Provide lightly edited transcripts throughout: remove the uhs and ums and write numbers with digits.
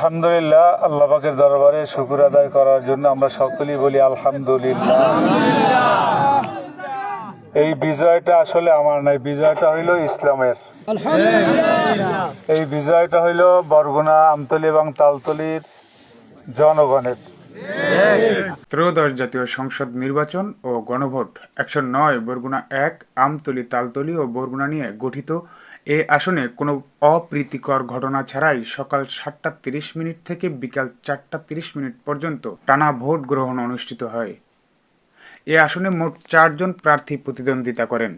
আলহামদুলিল্লাহ, আল্লাহ পাকের দরবারে শুকর আদায় করার জন্য আমরা সকলেই বলি আলহামদুলিল্লাহ। এই বিজয়টা আসলে আমার নাই, বিজয়টা হইল ইসলামের। এই বিজয়টা হইল বরগুনা, আমতলী এবং তালতলীর জনগণের। ত্রয়োদশ জাতীয় সংসদ নির্বাচন ও গণভোট 109 বরগুনা 1, আমতলী, তালতলী ও বরগুনা নিয়ে গঠিত এ আসনে কোনো অপ্রীতিকর ঘটনা ছাড়াই সকাল 7টা 30 মিনিট থেকে বিকাল 4টা 30 মিনিট পর্যন্ত টানা ভোট গ্রহণ অনুষ্ঠিত হয়। এ আসনে মোট 4 জন প্রার্থী প্রতিদ্বন্দ্বিতা করেন।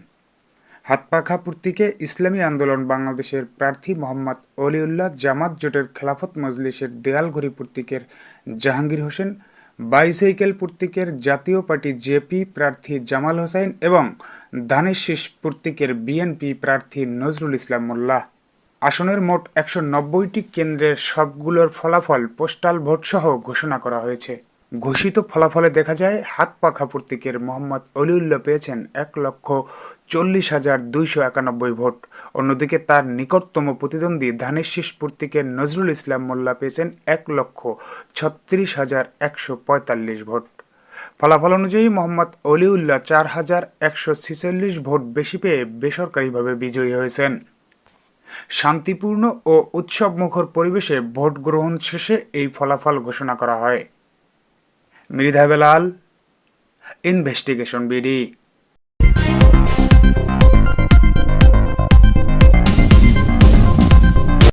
হাতপাখা প্রতীকে ইসলামী আন্দোলন বাংলাদেশের প্রার্থী মোহাম্মদ অলিউল্লাহ, জামাত জোটের খেলাফত মজলিসের দেয়ালঘড়ি প্রতীকের জাহাঙ্গীর হোসেন, বাইসাইকেল প্রতীকের জাতীয় পার্টি জেপি প্রার্থী জামাল হোসাইন এবং ধানের শীষ প্রতীকের বিএনপি প্রার্থী নজরুল ইসলাম মোল্লা। আসনের মোট 190টি কেন্দ্রের সবগুলোর ফলাফল পোস্টাল ভোটসহ ঘোষণা করা হয়েছে। ঘোষিত ফলাফলে দেখা যায়, হাতপাখা প্রতীকের মোহাম্মদ অলিউল্লাহ পেয়েছেন 1,40,291 ভোট। অন্যদিকে তার নিকটতম প্রতিদ্বন্দ্বী ধানের শীষ প্রতীকের নজরুল ইসলাম মোল্লা পেয়েছেন 1,36,145 ভোট। ফলাফল অনুযায়ী মোহাম্মদ অলিউল্লাহ 4,146 ভোট বেশি পেয়ে বেসরকারিভাবে বিজয়ী হয়েছেন। শান্তিপূর্ণ ও উৎসবমুখর পরিবেশে ভোট গ্রহণ শেষে এই ফলাফল ঘোষণা করা হয়। Mridha Belal, investigation BD.